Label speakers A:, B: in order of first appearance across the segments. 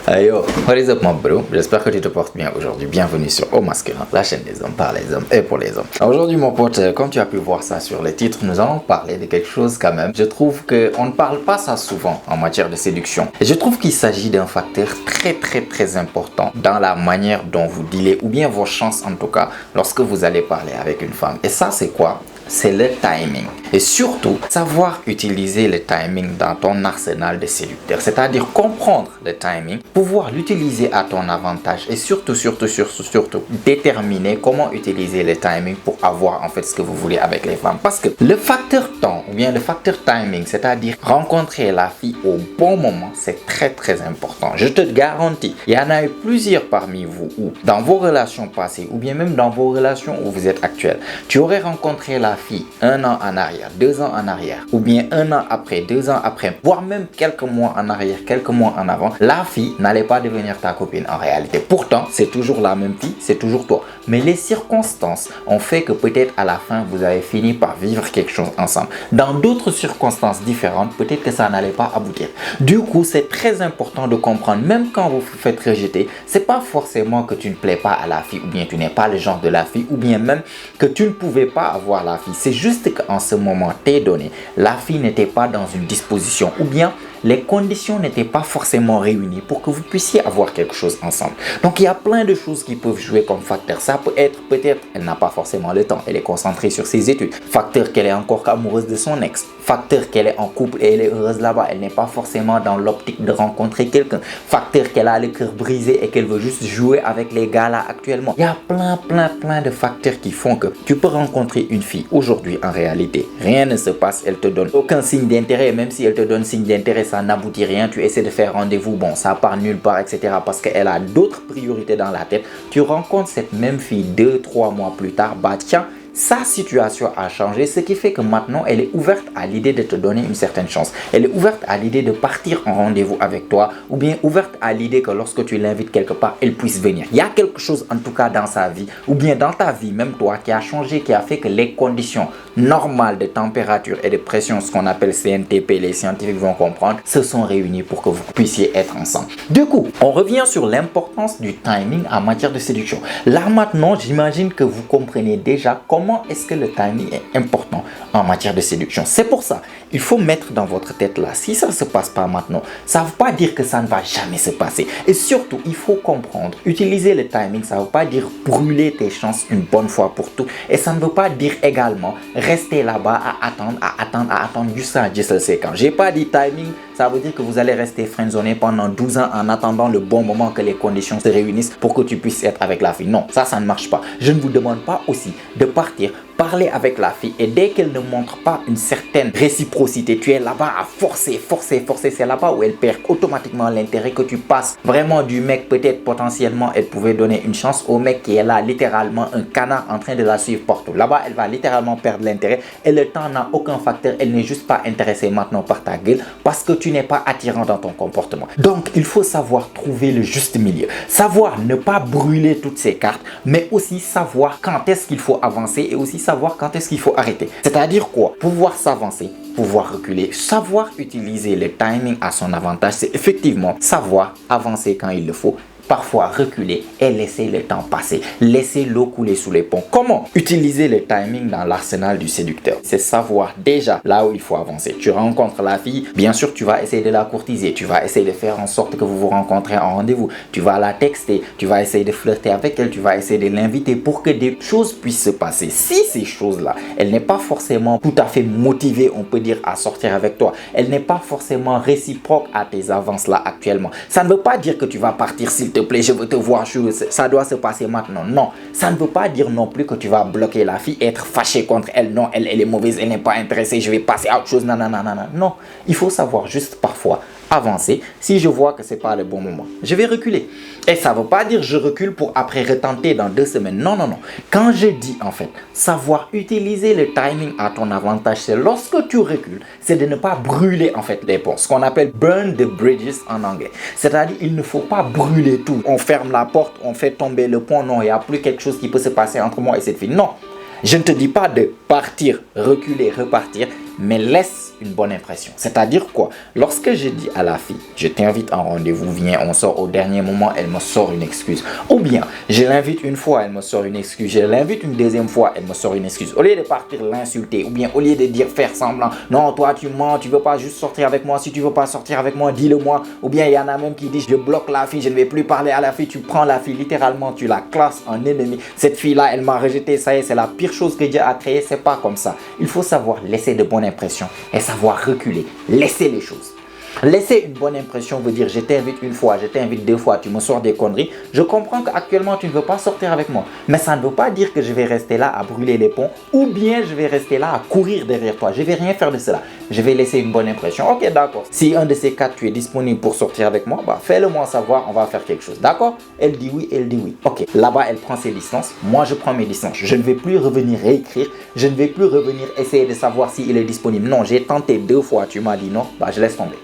A: Hey yo, what is up mon bro? J'espère que tu te portes bien aujourd'hui. Bienvenue sur Au Masculin, la chaîne des hommes par les hommes et pour les hommes. Aujourd'hui mon pote, comme tu as pu voir ça sur le titre, nous allons parler de quelque chose quand même. Je trouve qu'on ne parle pas ça souvent en matière de séduction. Et je trouve qu'il s'agit d'un facteur très important dans la manière dont vous dealez, ou bien vos chances en tout cas, lorsque vous allez parler avec une femme. Et ça c'est quoi? C'est le timing. Et surtout, savoir utiliser le timing dans ton arsenal de séducteur. C'est-à-dire comprendre le timing, pouvoir l'utiliser à ton avantage et surtout, déterminer comment utiliser le timing pour avoir en fait ce que vous voulez avec les femmes. Parce que le facteur temps ou bien le facteur timing, c'est-à-dire rencontrer la fille au bon moment, c'est très important. Je te garantis, il y en a eu plusieurs parmi vous où, dans vos relations passées ou bien même dans vos relations où vous êtes actuels, tu aurais rencontré la fille 1 an en arrière, 2 ans en arrière, ou bien 1 an après, 2 ans après, voire même quelques mois en arrière, quelques mois en avant, la fille n'allait pas devenir ta copine en réalité. Pourtant, c'est toujours la même fille, c'est toujours toi. Mais les circonstances ont fait que peut-être à la fin, vous avez fini par vivre quelque chose ensemble. Dans d'autres circonstances différentes, peut-être que ça n'allait pas aboutir. Du coup, c'est très important de comprendre, même quand vous vous faites rejeter, c'est pas forcément que tu ne plais pas à la fille, ou bien tu n'es pas le genre de la fille, ou bien même que tu ne pouvais pas avoir la fille. C'est juste qu'en ce moment t'est donné, la fille n'était pas dans une disposition ou bien les conditions n'étaient pas forcément réunies pour que vous puissiez avoir quelque chose ensemble. Donc il y a plein de choses qui peuvent jouer comme facteur. Ça peut être peut-être elle n'a pas forcément le temps, elle est concentrée sur ses études. Facteur qu'elle est encore amoureuse de son ex. Facteur qu'elle est en couple et elle est heureuse là-bas. Elle n'est pas forcément dans l'optique de rencontrer quelqu'un. Facteur qu'elle a le cœur brisé et qu'elle veut juste jouer avec les gars là actuellement. Il y a plein de facteurs qui font que tu peux rencontrer une fille aujourd'hui en réalité. Rien ne se passe, elle te donne aucun signe d'intérêt. Même si elle te donne signe d'intérêt, ça n'aboutit rien. Tu essaies de faire rendez-vous, bon, ça part nulle part, etc. parce qu'elle a d'autres priorités dans la tête. Tu rencontres cette même fille 2-3 mois plus tard, bah tiens, sa situation a changé, ce qui fait que maintenant elle est ouverte à l'idée de te donner une certaine chance. Elle est ouverte à l'idée de partir en rendez-vous avec toi, ou bien ouverte à l'idée que lorsque tu l'invites quelque part, elle puisse venir. Il y a quelque chose en tout cas dans sa vie, ou bien dans ta vie, même toi, qui a changé, qui a fait que les conditions normales de température et de pression, ce qu'on appelle CNTP, les scientifiques vont comprendre, se sont réunies pour que vous puissiez être ensemble. Du coup, on revient sur l'importance du timing en matière de séduction. Là maintenant, j'imagine que vous comprenez déjà comment est-ce que le timing est important en matière de séduction. C'est pour ça, il faut mettre dans votre tête là, si ça ne se passe pas maintenant, ça ne veut pas dire que ça ne va jamais se passer. Et surtout, il faut comprendre, utiliser le timing, ça ne veut pas dire brûler tes chances une bonne fois pour toutes. Et ça ne veut pas dire également rester là-bas à attendre jusqu'à Dieu seul sait quand. J'ai pas dit timing, ça veut dire que vous allez rester friendzoné pendant 12 ans en attendant le bon moment que les conditions se réunissent pour que tu puisses être avec la fille. Non, ça ne marche pas. Je ne vous demande pas aussi de partir, parler avec la fille et dès qu'elle ne montre pas une certaine réciprocité, tu es là-bas à forcer. C'est là-bas où elle perd automatiquement l'intérêt, que tu passes vraiment du mec, peut-être potentiellement elle pouvait donner une chance, au mec qui est là littéralement un canard en train de la suivre partout. Là-bas, elle va littéralement perdre l'intérêt et le temps n'a aucun facteur. Elle n'est juste pas intéressée maintenant par ta gueule parce que tu n'es pas attirant dans ton comportement. Donc, il faut savoir trouver le juste milieu. Savoir ne pas brûler toutes ses cartes, mais aussi savoir quand est-ce qu'il faut avancer et aussi savoir quand est-ce qu'il faut arrêter. C'est-à-dire quoi? Pouvoir s'avancer, pouvoir reculer, savoir utiliser le timing à son avantage, c'est effectivement savoir avancer quand il le faut, parfois reculer et laisser le temps passer, laisser l'eau couler sous les ponts. Comment utiliser le timing dans l'arsenal du séducteur? C'est savoir déjà là où il faut avancer. Tu rencontres la fille, bien sûr tu vas essayer de la courtiser, tu vas essayer de faire en sorte que vous vous rencontrez en rendez-vous, tu vas la texter, tu vas essayer de flirter avec elle, tu vas essayer de l'inviter pour que des choses puissent se passer. Si ces choses-là, elle n'est pas forcément tout à fait motivée, on peut dire, à sortir avec toi, elle n'est pas forcément réciproque à tes avances là actuellement, ça ne veut pas dire que tu vas partir s'il te plaît, je veux te voir, ça doit se passer maintenant. Non, ça ne veut pas dire non plus que tu vas bloquer la fille, être fâché contre elle. Non, elle est mauvaise, elle n'est pas intéressée, je vais passer à autre chose. Non. Non, il faut savoir juste parfois avancer. Si je vois que c'est pas le bon moment, je vais reculer. Et ça ne veut pas dire je recule pour après retenter dans 2 semaines. Non. Quand je dis en fait savoir utiliser le timing à ton avantage, c'est lorsque tu recules, c'est de ne pas brûler en fait les ponts. Ce qu'on appelle burn the bridges en anglais. C'est-à-dire il ne faut pas brûler tout. On ferme la porte, on fait tomber le pont. Non, il n'y a plus quelque chose qui peut se passer entre moi et cette fille. Non. Je ne te dis pas de partir, reculer, repartir. mais laisse une bonne impression. C'est-à-dire quoi? Lorsque je dis à la fille, je t'invite en rendez-vous, viens, on sort au dernier moment, elle me sort une excuse. Ou bien, je l'invite une fois, elle me sort une excuse. Je l'invite une deuxième fois, elle me sort une excuse. Au lieu de partir l'insulter, ou bien au lieu de dire faire semblant, non, toi tu mens, tu veux pas juste sortir avec moi, si tu veux pas sortir avec moi, dis-le moi. Ou bien il y en a même qui disent, je bloque la fille, je ne vais plus parler à la fille, tu prends la fille, littéralement, tu la classes en ennemi. Cette fille-là, elle m'a rejeté, ça y est, c'est la pire chose que Dieu a créée, c'est pas comme ça. Il faut savoir laisser de bonnes impressions et savoir reculer, laisser les choses. Laisser une bonne impression veut dire je t'invite une fois, je t'invite deux fois, tu me sors des conneries. Je comprends qu'actuellement tu ne veux pas sortir avec moi. Mais ça ne veut pas dire que je vais rester là à brûler les ponts ou bien je vais rester là à courir derrière toi. Je ne vais rien faire de cela. Je vais laisser une bonne impression. Ok, d'accord. Si un de ces quatre tu es disponible pour sortir avec moi, bah fais-le moi savoir, on va faire quelque chose. D'accord? Elle dit oui, elle dit oui. Ok, là-bas elle prend ses distances, moi je prends mes distances. Je ne vais plus revenir réécrire, je ne vais plus revenir essayer de savoir s'il est disponible. Non, j'ai tenté deux fois, tu m'as dit non, bah je laisse tomber.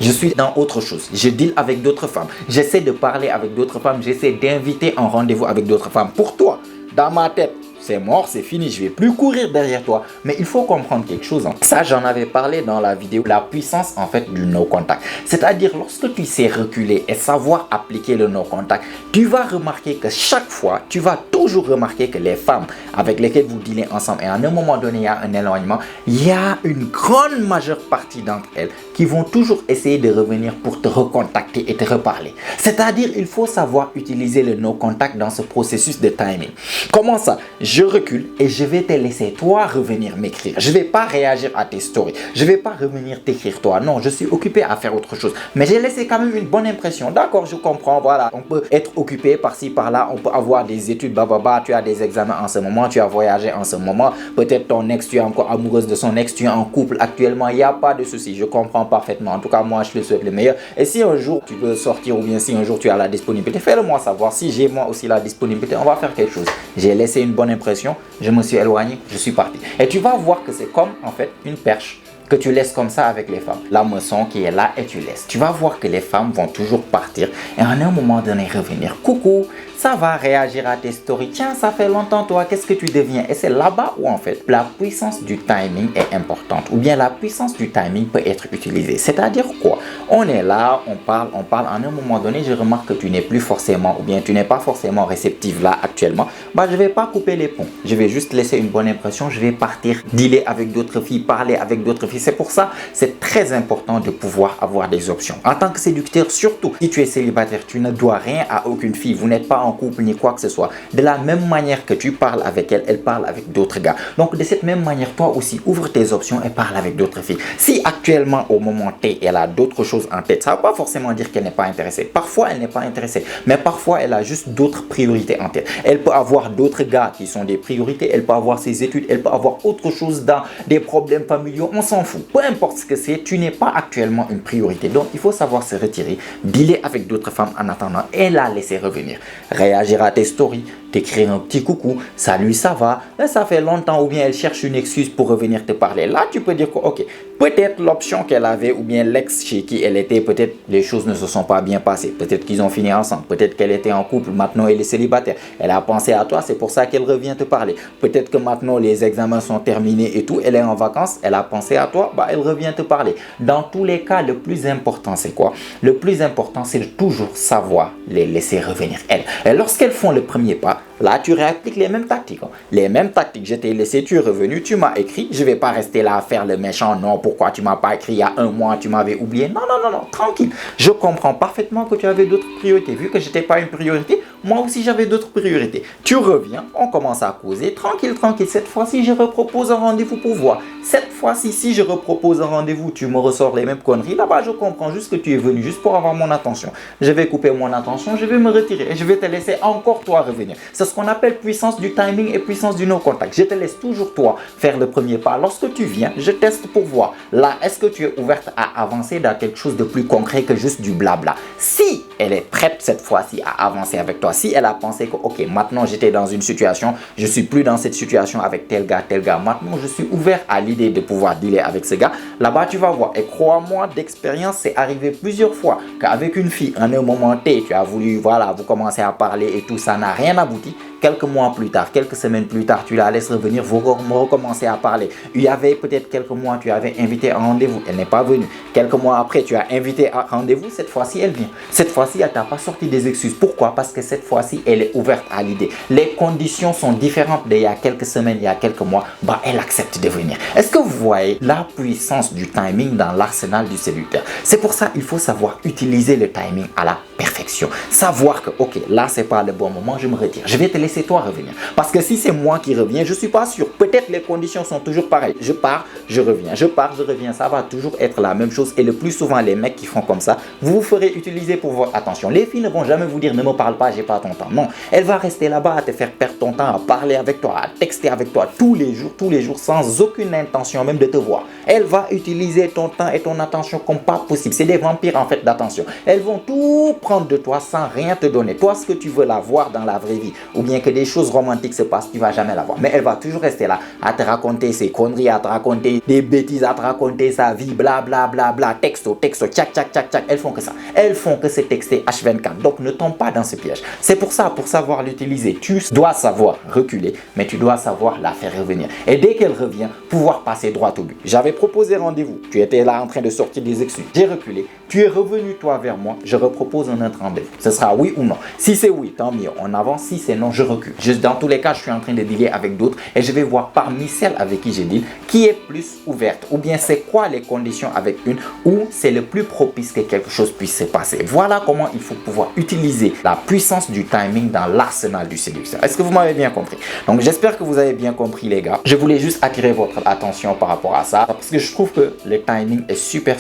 A: Je suis dans autre chose. Je deal avec d'autres femmes. J'essaie de parler avec d'autres femmes. J'essaie d'inviter en rendez-vous avec d'autres femmes. Pour toi, dans ma tête, c'est mort, c'est fini. Je ne vais plus courir derrière toi. Mais il faut comprendre quelque chose. Hein. Ça, j'en avais parlé dans la vidéo. La puissance, en fait, du no contact. C'est-à-dire, lorsque tu sais reculer et savoir appliquer le no contact, tu vas remarquer que chaque fois, tu vas toujours remarquer que les femmes avec lesquelles vous dealez ensemble, et à un moment donné, il y a un éloignement, il y a une grande majeure partie d'entre elles qui vont toujours essayer de revenir pour te recontacter et te reparler. C'est-à-dire, il faut savoir utiliser le no contact dans ce processus de timing. Comment ça? Je recule et je vais te laisser toi revenir m'écrire. Je ne vais pas réagir à tes stories. Je ne vais pas revenir t'écrire toi. Non, je suis occupé à faire autre chose. Mais j'ai laissé quand même une bonne impression. D'accord, je comprends. Voilà, on peut être occupé par-ci, par-là. On peut avoir des études, tu as des examens en ce moment, tu as voyagé en ce moment. Peut-être ton ex, tu es encore amoureuse de son ex, tu es en couple actuellement. Il n'y a pas de souci. Je comprends parfaitement. En tout cas, moi, je te souhaite le meilleur. Et si un jour tu veux sortir ou bien si un jour tu as la disponibilité, fais-le moi savoir. Si j'ai moi aussi la disponibilité, on va faire quelque chose. J'ai laissé une bonne impression, je me suis éloigné, je suis parti. Et tu vas voir que c'est comme en fait une perche que tu laisses comme ça avec les femmes. La moisson qui est là et tu laisses. Tu vas voir que les femmes vont toujours partir et à un moment donné revenir. Coucou, ça va réagir à tes stories. Tiens, ça fait longtemps toi, qu'est-ce que tu deviens? Et c'est là-bas où en fait la puissance du timing est importante. Ou bien la puissance du timing peut être utilisée. C'est-à-dire quoi? On est là, on parle. À un moment donné, je remarque que tu n'es plus forcément ou bien tu n'es pas forcément réceptive là actuellement. Bah, je ne vais pas couper les ponts. Je vais juste laisser une bonne impression. Je vais partir, dealer avec d'autres filles, parler avec d'autres filles. C'est pour ça, c'est très important de pouvoir avoir des options. En tant que séducteur, surtout, si tu es célibataire, tu ne dois rien à aucune fille. Vous n'êtes pas en couple ni quoi que ce soit. De la même manière que tu parles avec elle, elle parle avec d'autres gars. Donc, de cette même manière, toi aussi, ouvre tes options et parle avec d'autres filles. Si actuellement, au moment T, elle a d'autres choses en tête, ça ne veut pas forcément dire qu'elle n'est pas intéressée. Parfois, elle n'est pas intéressée. Mais parfois, elle a juste d'autres priorités en tête. Elle peut avoir d'autres gars qui sont des priorités. Elle peut avoir ses études. Elle peut avoir autre chose dans des problèmes familiaux. On s'en fout. Peu importe ce que c'est, tu n'es pas actuellement une priorité. Donc, il faut savoir se retirer, dealer avec d'autres femmes en attendant et la laisser revenir. Réagir à tes stories, t'écrire un petit coucou, salut, ça va, là, ça fait longtemps, ou bien elle cherche une excuse pour revenir te parler. Là, tu peux dire que, ok, peut-être l'option qu'elle avait, ou bien l'ex chez qui elle était, peut-être les choses ne se sont pas bien passées. Peut-être qu'ils ont fini ensemble. Peut-être qu'elle était en couple, maintenant elle est célibataire. Elle a pensé à toi, c'est pour ça qu'elle revient te parler. Peut-être que maintenant les examens sont terminés et tout, elle est en vacances, elle a pensé à toi, bah, elle revient te parler. Dans tous les cas, le plus important, c'est quoi? Le plus important, c'est de toujours savoir les laisser revenir, elles. Et lorsqu'elles font le premier pas, là, tu réappliques les mêmes tactiques. Hein. Les mêmes tactiques. Je t'ai laissé, tu es revenu, tu m'as écrit. Je ne vais pas rester là à faire le méchant. Non, pourquoi tu ne m'as pas écrit il y a un mois, tu m'avais oublié. Non, non, non, non, tranquille. Je comprends parfaitement que tu avais d'autres priorités. Vu que je n'étais pas une priorité, moi aussi j'avais d'autres priorités. Tu reviens, on commence à causer. Tranquille, tranquille. Cette fois-ci, je repropose un rendez-vous pour voir. Cette fois-ci, si je repropose un rendez-vous, tu me ressors les mêmes conneries. Là-bas, je comprends juste que tu es venu juste pour avoir mon attention. Je vais couper mon attention, je vais me retirer et je vais te laisser encore toi revenir. C'est ce qu'on appelle puissance du timing et puissance du no-contact. Je te laisse toujours toi faire le premier pas. Lorsque tu viens, je teste pour voir. Là, est-ce que tu es ouverte à avancer dans quelque chose de plus concret que juste du blabla? Si elle est prête cette fois-ci à avancer avec toi, si elle a pensé que, ok, maintenant j'étais dans une situation, je suis plus dans cette situation avec tel gars, maintenant je suis ouvert à l'idée de pouvoir dealer avec ce gars, là-bas tu vas voir. Et crois-moi, d'expérience, c'est arrivé plusieurs fois qu'avec une fille, en un moment T, tu as voulu, voilà, vous commencez à parler et tout, ça n'a rien abouti. quelques mois plus tard, quelques semaines plus tard, tu la laisses revenir, vous recommencez à parler. Il y avait peut-être quelques mois, tu avais invité à un rendez-vous, elle n'est pas venue. Quelques mois après, tu as invité à un rendez-vous, cette fois-ci, elle vient. Cette fois-ci, elle t'a pas sorti des excuses. Pourquoi? Parce que cette fois-ci, elle est ouverte à l'idée. Les conditions sont différentes d'il y a quelques semaines, il y a quelques mois. Bah, elle accepte de venir. Est-ce que vous voyez la puissance du timing dans l'arsenal du séducteur? C'est pour ça qu'il faut savoir utiliser le timing à la perfection. Savoir que, ok, là, c'est pas le bon moment, je me retire. Je vais te laisser toi revenir. Parce que si c'est moi qui reviens, je suis pas sûr. Peut-être les conditions sont toujours pareilles. Je pars, je reviens. Je pars, je reviens. Ça va toujours être la même chose. Et le plus souvent, les mecs qui font comme ça, vous vous ferez utiliser pour votre attention. Les filles ne vont jamais vous dire ne me parle pas, j'ai pas ton temps. Non, elle va rester là-bas à te faire perdre ton temps, à parler avec toi, à texter avec toi tous les jours, sans aucune intention même de te voir. Elle va utiliser ton temps et ton attention comme pas possible. C'est des vampires en fait d'attention. Elles vont tout prendre de toi sans rien te donner. Toi, ce que tu veux la voir dans la vraie vie, ou bien que des choses romantiques se passent, tu vas jamais la voir. Mais elle va toujours rester là à te raconter ses conneries, à te raconter des bêtises, à te raconter sa vie, bla bla bla bla, texto, tchac tchac tchac tchac. Elles font que ça. Elles font que c'est texter H24. Donc ne tombe pas dans ce piège. C'est pour ça, pour savoir l'utiliser, tu dois savoir reculer, mais tu dois savoir la faire revenir. Et dès qu'elle revient, pouvoir passer droit au but. J'avais proposé rendez-vous. Tu étais là en train de sortir des excuses. J'ai reculé. Tu es revenu toi vers moi. Je repropose un autre rendez-vous. Ce sera oui ou non. Si c'est oui, tant mieux. On avance. Si c'est non, je recule. Dans tous les cas, je suis en train de dealer avec d'autres et je vais voir parmi celles avec qui j'ai deal qui est plus ouverte. Ou bien c'est quoi les conditions avec une où c'est le plus propice que quelque chose puisse se passer. Voilà comment il faut pouvoir utiliser la puissance du timing dans l'arsenal du séducteur. Est-ce que vous m'avez bien compris? Donc j'espère que vous avez bien compris les gars. Je voulais juste attirer votre attention par rapport à ça parce que je trouve que le timing est super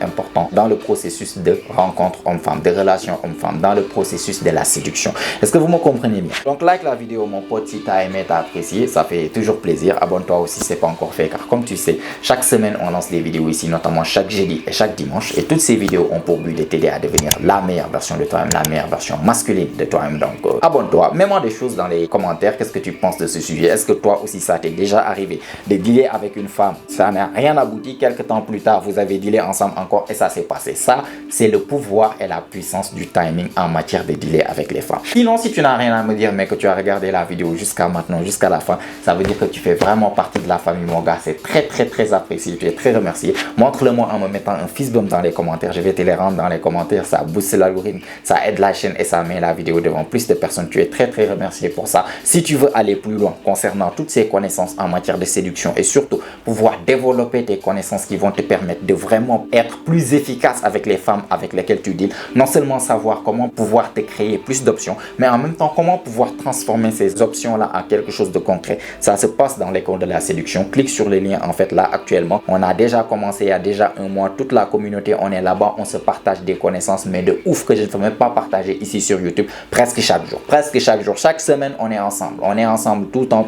A: important dans le processus de rencontre homme-femme, de relation homme-femme, dans le processus de la séduction. Est-ce que vous me comprenez bien? Donc like la vidéo mon pote si t'as aimé, t'as apprécié, ça fait toujours plaisir. Abonne-toi aussi si c'est pas encore fait car comme tu sais, chaque semaine on lance des vidéos ici, notamment chaque jeudi et chaque dimanche et toutes ces vidéos ont pour but de t'aider à devenir la meilleure version de toi-même, la meilleure version masculine de toi-même. Donc abonne-toi, mets-moi des choses dans les commentaires, qu'est-ce que tu penses de ce sujet? Est-ce que toi aussi ça t'est déjà arrivé de dealer avec une femme, ça n'a rien abouti, quelques temps plus tard vous avez dealé ensemble encore et ça s'est passé? Ça c'est le pouvoir et la puissance du timing en matière de dealer avec les femmes. Sinon si tu n'as rien à me dire mais que tu as regardé la vidéo jusqu'à maintenant, jusqu'à la fin, ça veut dire que tu fais vraiment partie de la famille mon gars. C'est très apprécié, tu es très remercié. Montre-le moi en me mettant un fist bump dans les commentaires, je vais te les rendre dans les commentaires, ça booste l'algorithme, ça aide la chaîne et ça met la vidéo devant plus de personnes. Tu es très remercié pour ça. Si tu veux aller plus loin concernant toutes ces connaissances en matière de séduction et surtout pouvoir développer tes connaissances qui vont te permettre de vraiment être plus efficace avec les femmes avec lesquelles tu deals, non seulement savoir comment pouvoir te créer plus d'options, mais en même temps comment pouvoir transformer ces options là en quelque chose de concret. Ça se passe dans l'école de la séduction. Clique sur les liens en fait là actuellement. On a déjà commencé il y a déjà un mois. Toute la communauté, on est là-bas, on se partage des connaissances, mais de ouf que je ne peux même pas partager ici sur YouTube presque chaque jour. Chaque semaine, on est ensemble. On est ensemble tout le temps.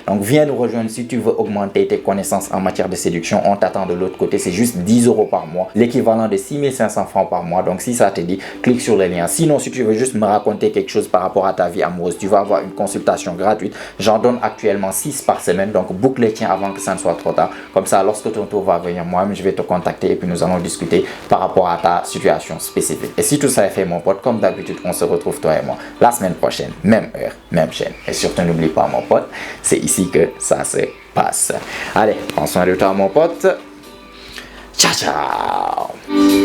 A: Donc viens nous rejoindre si tu veux augmenter tes connaissances en matière de séduction. On t'attend de l'autre côté. C'est juste 10 € par mois, l'équivalent de 6500 francs par mois. Donc si ça te dit, clique sur les liens. Sinon, si tu veux juste me raconter quelque chose par rapport à ta vie amoureuse, tu vas avoir une consultation gratuite. J'en donne actuellement 6 par semaine. Donc boucle les tiens avant que ça ne soit trop tard. Comme ça, lorsque ton tour va venir, moi-même, je vais te contacter et puis nous allons discuter par rapport à ta situation spécifique. Et si tout ça est fait, mon pote, comme d'habitude, on se retrouve toi et moi la semaine prochaine, même heure, même chaîne. Et surtout, n'oublie pas, mon pote, c'est ici que ça se passe. Allez, prends soin de toi, mon pote. Ciao, ciao.